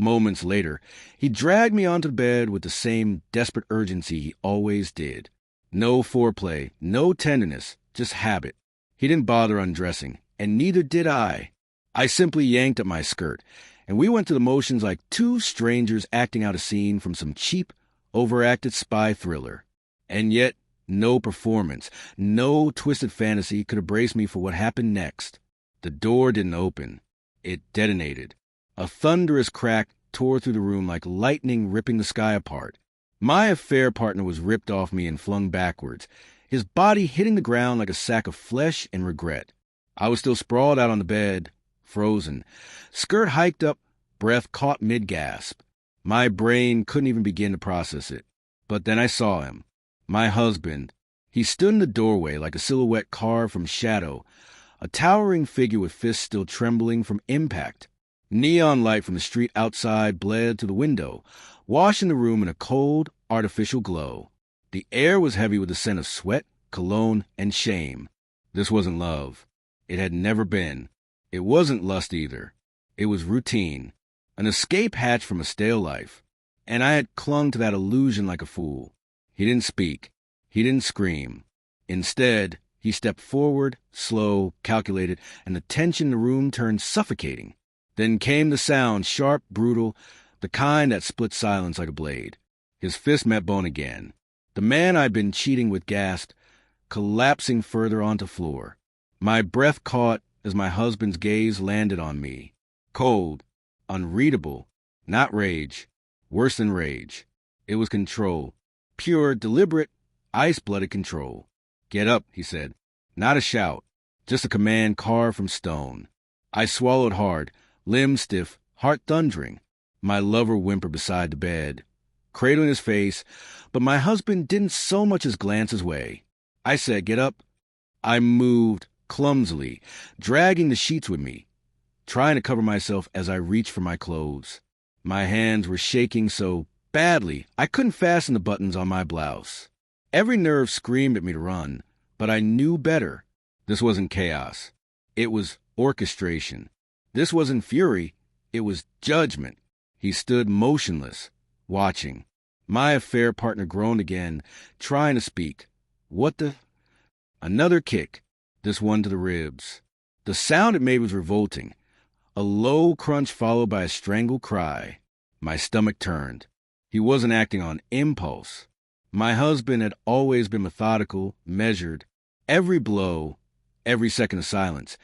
Moments later, he dragged me onto the bed with the same desperate urgency he always did. No foreplay, no tenderness, just habit. He didn't bother undressing, and neither did I. I simply yanked at my skirt, and we went through the motions like two strangers acting out a scene from some cheap, overacted spy thriller. And yet, no performance, no twisted fantasy could have braced me for what happened next. The door didn't open. It detonated. A thunderous crack tore through the room like lightning ripping the sky apart. My affair partner was ripped off me and flung backwards, his body hitting the ground like a sack of flesh and regret. I was still sprawled out on the bed, frozen. Skirt hiked up, breath caught mid-gasp. My brain couldn't even begin to process it. But then I saw him. My husband. He stood in the doorway like a silhouette carved from shadow, a towering figure with fists still trembling from impact. Neon light from the street outside bled through the window, washing the room in a cold, artificial glow. The air was heavy with the scent of sweat, cologne, and shame. This wasn't love. It had never been. It wasn't lust either. It was routine, an escape hatch from a stale life. And I had clung to that illusion like a fool. He didn't speak. He didn't scream. Instead, he stepped forward, slow, calculated, and the tension in the room turned suffocating. Then came the sound, sharp, brutal, the kind that split silence like a blade. His fist met bone again. The man I'd been cheating with gasped, collapsing further onto floor. My breath caught as my husband's gaze landed on me. Cold, unreadable, not rage, worse than rage. It was control, pure, deliberate, ice-blooded control. "Get up," he said. Not a shout, just a command carved from stone. I swallowed hard, limbs stiff, heart thundering. My lover whimpered beside the bed, cradling his face, but my husband didn't so much as glance his way. I said, "Get up." I moved, clumsily, dragging the sheets with me, trying to cover myself as I reached for my clothes. My hands were shaking so badly I couldn't fasten the buttons on my blouse. Every nerve screamed at me to run, but I knew better. This wasn't chaos. It was orchestration. This wasn't fury. It was judgment. He stood motionless, watching. My affair partner groaned again, trying to speak. What the? Another kick, this one to the ribs. The sound it made was revolting. A low crunch followed by a strangled cry. My stomach turned. He wasn't acting on impulse. My husband had always been methodical, measured. Every blow, every second of silence,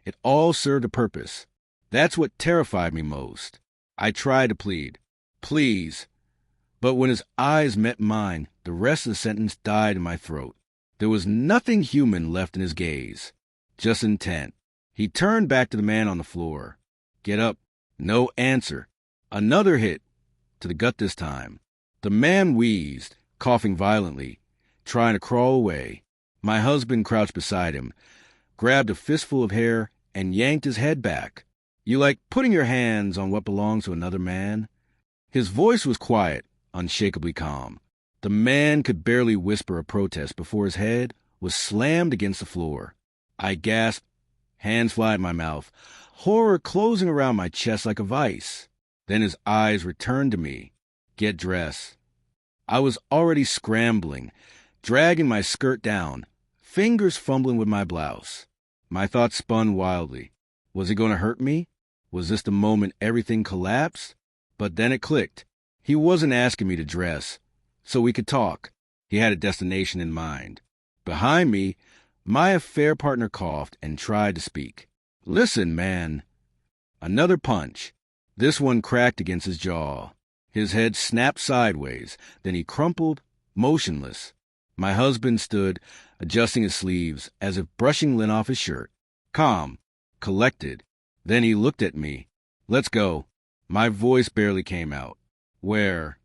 it all served a purpose. That's what terrified me most. I tried to plead. "Please." But when his eyes met mine, the rest of the sentence died in my throat. There was nothing human left in his gaze, just intent. He turned back to the man on the floor. "Get up." No answer. Another hit, to the gut this time. The man wheezed, coughing violently, trying to crawl away. My husband crouched beside him, grabbed a fistful of hair, and yanked his head back. "You like putting your hands on what belongs to another man?" His voice was quiet, unshakably calm. The man could barely whisper a protest before his head was slammed against the floor. I gasped, hands fly at my mouth, horror closing around my chest like a vice. Then his eyes returned to me. "Get dressed." I was already scrambling, dragging my skirt down, fingers fumbling with my blouse. My thoughts spun wildly. Was he going to hurt me? Was this the moment everything collapsed? But then it clicked. He wasn't asking me to dress, so we could talk. He had a destination in mind. Behind me, my affair partner coughed and tried to speak. "Listen, man." Another punch. This one cracked against his jaw. His head snapped sideways, then he crumpled, motionless. My husband stood, adjusting his sleeves, as if brushing lint off his shirt. Calm, collected. Then he looked at me. "Let's go." My voice barely came out. "Where?"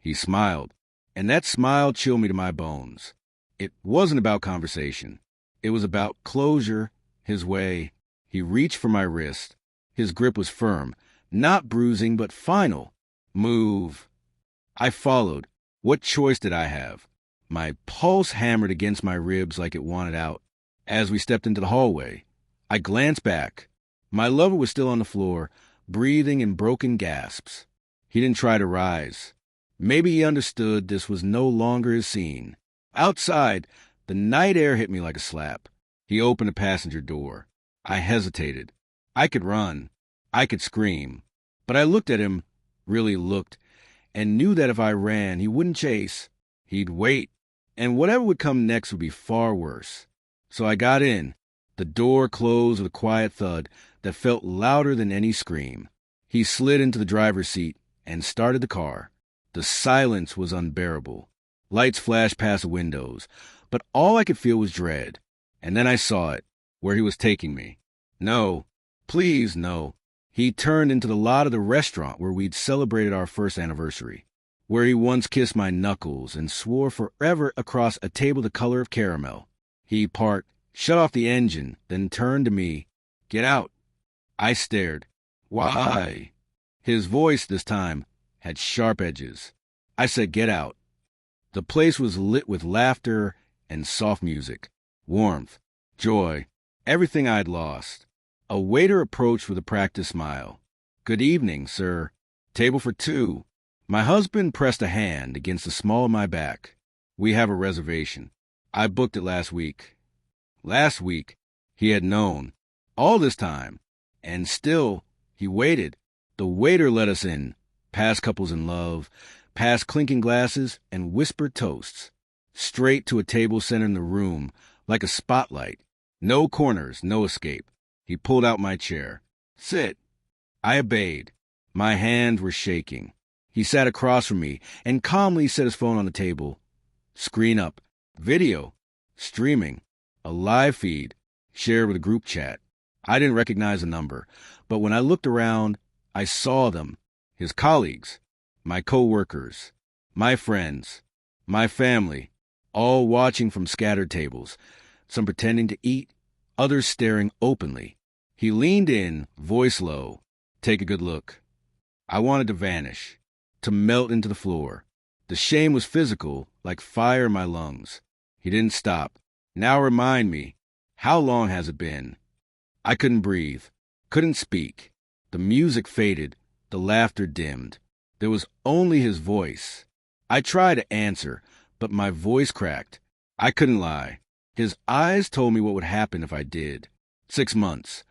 He smiled, and that smile chilled me to my bones. It wasn't about conversation. It was about closure, his way. He reached for my wrist. His grip was firm, not bruising, but final. "Move." I followed. What choice did I have? My pulse hammered against my ribs like it wanted out. As we stepped into the hallway, I glanced back. My lover was still on the floor, breathing in broken gasps. He didn't try to rise. Maybe he understood this was no longer his scene. Outside, the night air hit me like a slap. He opened the passenger door. I hesitated. I could run. I could scream. But I looked at him, really looked, and knew that if I ran, he wouldn't chase. He'd wait, and whatever would come next would be far worse. So I got in. The door closed with a quiet thud that felt louder than any scream. He slid into the driver's seat and started the car. The silence was unbearable. Lights flashed past the windows, but all I could feel was dread. And then I saw it, where he was taking me. No, please no. He turned into the lot of the restaurant where we'd celebrated our first anniversary, where he once kissed my knuckles and swore forever across a table the color of caramel. He parked, shut off the engine, then turned to me. Get out. I stared. Why? His voice this time had sharp edges. I said, get out. The place was lit with laughter and soft music, warmth, joy, everything I'd lost. A waiter approached with a practiced smile. Good evening, sir. Table for two. My husband pressed a hand against the small of my back. We have a reservation. I booked it last week. Last week, he had known. All this time. And still, he waited. The waiter let us in, past couples in love, past clinking glasses and whispered toasts, straight to a table center in the room, like a spotlight. No corners, no escape. He pulled out my chair. Sit. I obeyed. My hands were shaking. He sat across from me and calmly set his phone on the table. Screen up. Video. Streaming. A live feed. Shared with a group chat. I didn't recognize the number, but when I looked around, I saw them. His colleagues. My co-workers. My friends. My family. All watching from scattered tables. Some pretending to eat. Others staring openly. He leaned in, voice low. Take a good look. I wanted to vanish. To melt into the floor. The shame was physical, like fire in my lungs. He didn't stop. Now remind me, how long has it been? I couldn't breathe, couldn't speak. The music faded, the laughter dimmed. There was only his voice. I tried to answer, but my voice cracked. I couldn't lie. His eyes told me what would happen if I did. 6 months.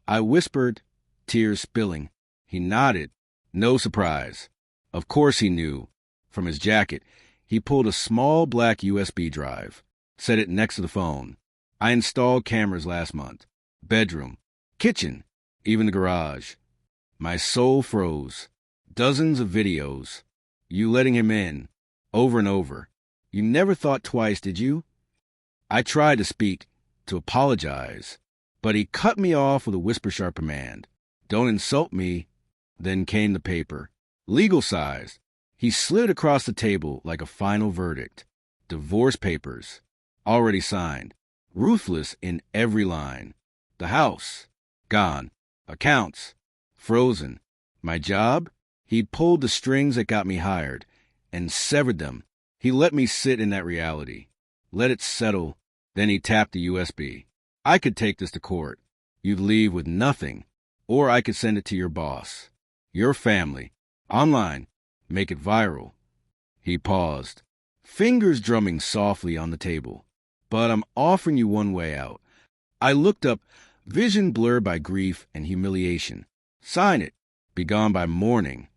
I whispered, tears spilling. He nodded. No surprise. Of course he knew. From his jacket, he pulled a small black USB drive, set it next to the phone. I installed cameras last month. Bedroom, kitchen, even the garage. My soul froze. Dozens of videos. You letting him in, over and over. You never thought twice, did you? I tried to speak, to apologize, but he cut me off with a whisper-sharp command. Don't insult me. Then came the paper. Legal size. He slid across the table like a final verdict. Divorce papers. Already signed. Ruthless in every line. The house. Gone. Accounts. Frozen. My job? He'd pulled the strings that got me hired and severed them. He let me sit in that reality. Let it settle. Then he tapped the USB. I could take this to court. You'd leave with nothing. Or I could send it to your boss. Your family. Online. Make it viral. He paused. Fingers drumming softly on the table. But I'm offering you one way out. I looked up, vision blurred by grief and humiliation. Sign it. Be gone by morning.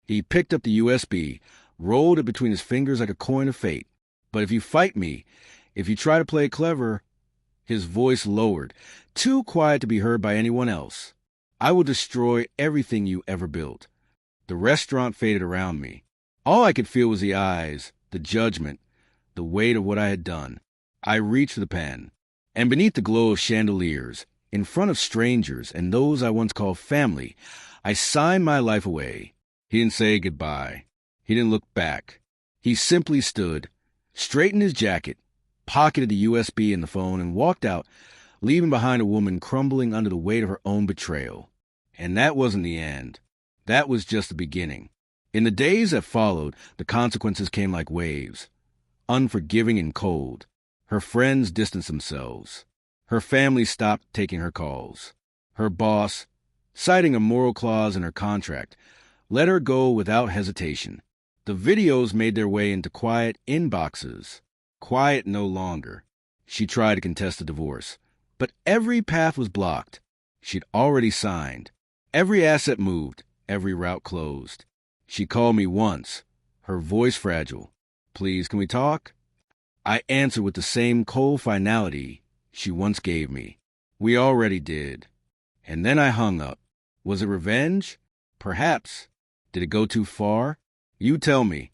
He picked up the USB, rolled it between his fingers like a coin of fate. But if you fight me, if you try to play it clever, his voice lowered, too quiet to be heard by anyone else. I will destroy everything you ever built. The restaurant faded around me. All I could feel was the eyes, the judgment, the weight of what I had done. I reached for the pen, and beneath the glow of chandeliers, in front of strangers and those I once called family, I signed my life away. He didn't say goodbye. He didn't look back. He simply stood, straightened his jacket, pocketed the USB and the phone, and walked out, leaving behind a woman crumbling under the weight of her own betrayal. And that wasn't the end. That was just the beginning. In the days that followed, the consequences came like waves, unforgiving and cold. Her friends distanced themselves. Her family stopped taking her calls. Her boss, citing a moral clause in her contract, Let her go without hesitation. The videos made their way into quiet inboxes. Quiet no longer. She tried to contest the divorce, but every path was blocked. She'd already signed. Every asset moved, every route closed. She called me once, her voice fragile. Please, can we talk? I answered with the same cold finality she once gave me. We already did. And then I hung up. Was it revenge? Perhaps. Did it go too far? You tell me.